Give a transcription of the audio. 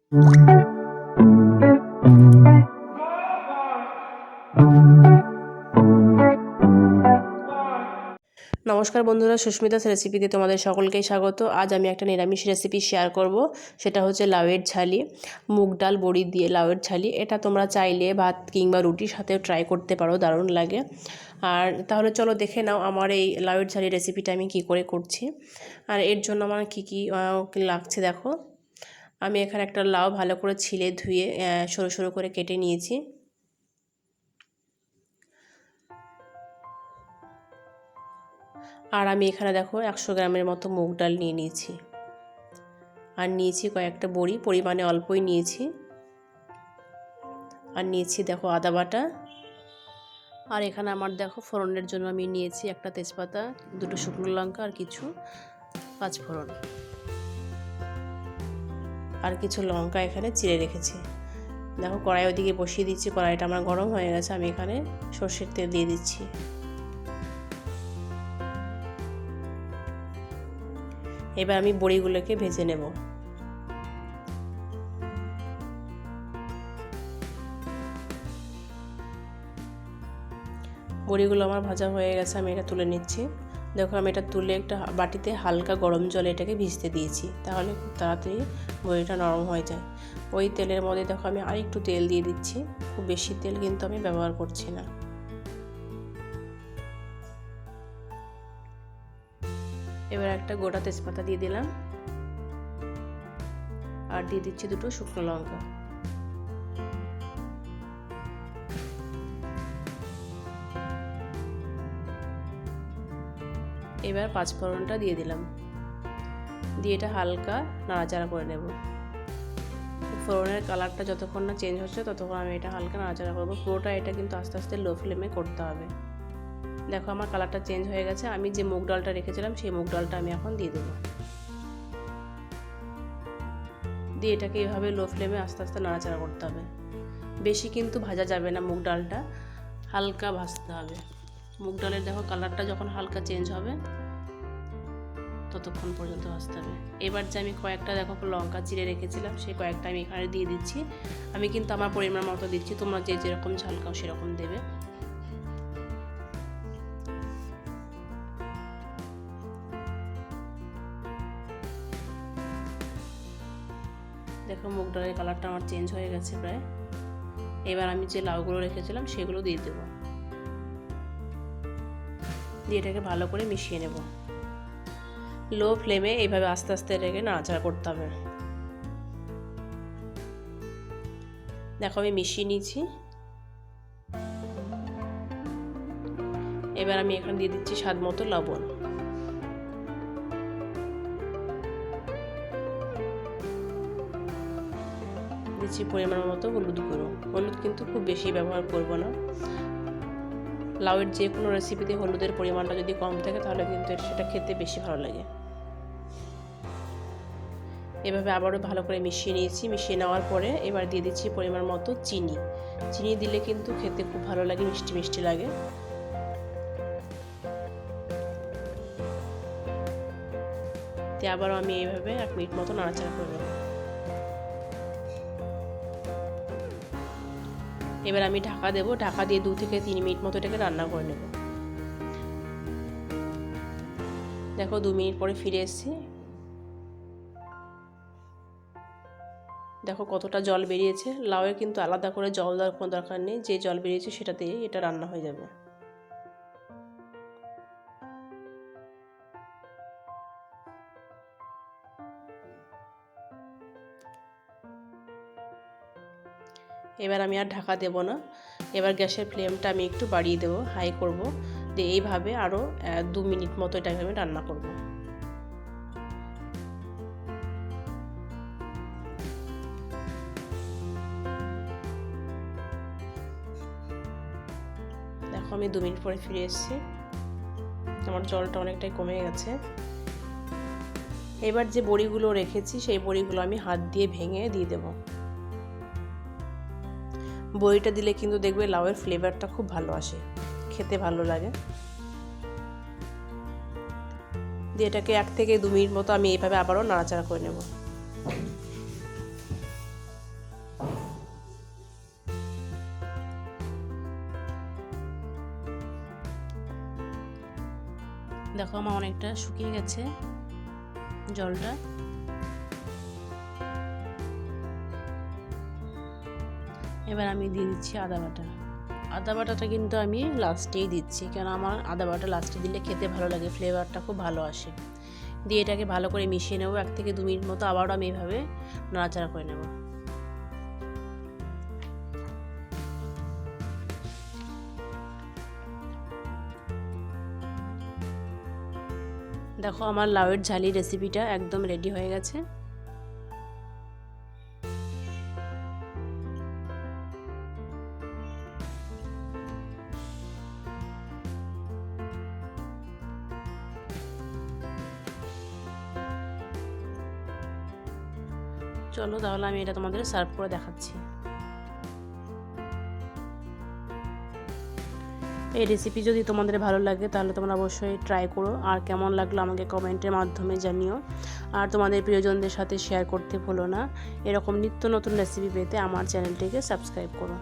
নমস্কার বন্ধুরা, সুস্মিতাস রেসিপিতে তোমাদের সকলকেই স্বাগত। আজ আমি একটা নিরামিষ রেসিপি শেয়ার করব। সেটা হচ্ছে লাউয়ের ঝালি, মুগ ডাল বড়ি দিয়ে লাউয়ের ঝালি। এটা তোমরা চাইলে ভাত কিংবা রুটির সাথেও ট্রাই করতে পারো, দারুণ লাগে। আর তাহলে চলো দেখে নাও আমার এই লাউয়ের ঝালি রেসিপিটা আমি কি করে করছি। আর এর জন্য আমার কী কী লাগছে দেখো। আমি এখানে একটা লাউ ভালো করে ছিলে ধুয়ে সরু সরু করে কেটে নিয়েছি। আর আমি এখানে দেখো 100 গ্রামের মতো মুগ ডাল নিয়ে নিয়েছি। আর নিয়েছি কয়েকটা বড়ি, পরিমাণে অল্পই নিয়েছি। আর নিয়েছি দেখো আদা বাটা। আর এখানে আমার দেখো ফোড়নের জন্য আমি নিয়েছি একটা তেজপাতা, দুটো শুকনো লঙ্কা আর কিছু পাঁচফোড়ন আর কিছু লঙ্কা এখানে চিড়ে রেখেছি। দেখো কড়াই ওদিকে বসিয়ে দিচ্ছি, কড়াইটা আমার গরম হয়ে গেছে। আমি এখানে সর্ষের তেল দিয়ে দিচ্ছি। এবার আমি বড়িগুলোকে ভেজে নেব। বড়িগুলো আমার ভাজা হয়ে গেছে, আমি এটা তুলে নিচ্ছি। দেখো আমি এটা তুলে একটা বাটিতে হালকা গরম জলে এটাকে ভিজতে দিয়েছি, তাহলে খুব তাড়াতাড়ি বড়িটা নরম হয়ে যায়। ওই তেলের মধ্যে দেখো আমি আরেকটু তেল দিয়ে দিচ্ছি। খুব বেশি তেল কিন্তু আমি ব্যবহার করছি না। এবার একটা গোটা তেজপাতা দিয়ে দিলাম আর দিয়ে দিচ্ছি দুটো শুকনো লঙ্কা। এবার পাঁচফোড়নটা দিয়ে দিলাম, দিয়ে এটা হালকা নাড়াচাড়া করে নেব। ফোড়নের কালারটা যতক্ষণ না চেঞ্জ হচ্ছে ততক্ষণ আমি এটা হালকা নাড়াচাড়া করবো। পুরোটা এটা কিন্তু আস্তে আস্তে লো ফ্লেমে করতে হবে। দেখো আমার কালারটা চেঞ্জ হয়ে গেছে। আমি যে মুগ ডালটা রেখেছিলাম সেই মুগ ডালটা আমি এখন দিয়ে দেবো। দিয়ে এটাকে এইভাবে লো ফ্লেমে আস্তে আস্তে নাড়াচাড়া করতে হবে। বেশি কিন্তু ভাজা যাবে না, মুগ ডালটা হালকা ভাজতে হবে। মুগ ডালের দেখো কালারটা যখন হালকা চেঞ্জ হবে ততক্ষণ পর্যন্ত ভাজতে হবে। এবার যে আমি কয়েকটা দেখো লঙ্কা চিড়ে রেখেছিলাম সেই কয়েকটা আমি এখানে দিয়ে দিচ্ছি। আমি কিন্তু আমার পরিমাণ মতো দিচ্ছি, তোমরা যে যেরকম ঝাল খাও সেরকম দেবে। দেখো মুগ ডালের কালারটা আমার চেঞ্জ হয়ে গেছে প্রায়। এবার আমি যে লাউগুলো রেখেছিলাম সেগুলো দিয়ে দেবো, দিয়ে এটাকে ভালো করে মিশিয়ে নেব। লো ফ্লেমে এইভাবে আস্তে আস্তে এটাকে নাড়াচাড়া করতে হবে। দেখো আমি মিশিয়ে নিয়েছি। এবার আমি এখানে দিয়ে দিচ্ছি স্বাদ মতো লবণ। দিচ্ছি পরিমাণ মতো হলুদ গুঁড়ো। হলুদ কিন্তু খুব বেশি ব্যবহার করব না। লাউয়ের যে কোনো রেসিপিতে হলুদের পরিমাণটা যদি কম থাকে তাহলে কিন্তু সেটা খেতে বেশি ভালো লাগে। এভাবে আবারও ভালো করে মিশিয়ে নিয়েছি। মিশিয়ে নেওয়ার পরে এবার দিয়ে দিচ্ছি পরিমাণ মতো চিনি। চিনি দিলে কিন্তু খেতে খুব ভালো লাগে, মিষ্টি মিষ্টি লাগে। দিয়ে আবারও আমি এইভাবে 1 মিনিট মতো নাড়াচাড়া করে নেব। এবার আমি ঢাকা দেব। ঢাকা দিয়ে 2 থেকে 3 মিনিট মতো এটাকে রান্না করে নেব। দেখো 2 মিনিট পরে ফিরে এসেছি। দেখো কতটা জল বেরিয়েছে। লাউয়ের কিন্তু আলাদা করে জল দেওয়ার কোনো দরকার নেই, যে জল বেরিয়েছে সেটাতেই এটা রান্না হয়ে যাবে। এবার আমি আর ঢাকা দেব না। এবার গ্যাসের ফ্লেমটা আমি একটু বাড়িয়ে দেবো, হাই করব। দিয়ে এইভাবে আরও 2 মিনিট মতো এটাকে আমি রান্না করব। দেখো আমি 2 মিনিট পরে ফিরে এসেছি। আমার জলটা অনেকটাই কমে গেছে। এবার যে বড়িগুলো রেখেছি সেই বড়িগুলো আমি হাত দিয়ে ভেঙে দিয়ে দেব। বড়িটা দিলে কিন্তু দেখবে লাউয়ের ফ্লেভারটা খুব ভালো আসে, খেতে ভালো লাগে। দিয়ে এটাকে 1 থেকে 2 মিনিট মতো আমি এইভাবে আবারও নাড়াচাড়া করে নেব। দেখো আমার অনেকটা শুকিয়ে গেছে জলটা। এবার আমি দিয়ে দিচ্ছি আদা বাটা। আদা বাটাটা কিন্তু আমি লাস্টেই দিচ্ছি, কেন আমার আদা বাটা লাস্টে দিলে খেতে ভালো লাগে, ফ্লেভারটা খুব ভালো আসে। দিয়ে এটাকে ভালো করে মিশিয়ে নেব 1 থেকে 2 মিনিট মতো। আবারও আমি এইভাবে নাড়াচাড়া করে নেব। দেখো আমার লাউয়ের ঝালি রেসিপিটা একদম রেডি হয়ে গেছে। চলো তাহলে আমি এটা তোমাদের সার্ভ করে দেখাচ্ছি। এই রেসিপি যদি তোমাদের ভালো লাগে তাহলে তোমরা অবশ্যই ট্রাই করো, আর কেমন লাগলো আমাকে কমেন্টের মাধ্যমে জানিও। আর তোমাদের প্রিয়জনদের সাথে শেয়ার করতে ভুলো না। এরকম নিত্য নতুন রেসিপি পেতে আমার চ্যানেলটিকে সাবস্ক্রাইব করো।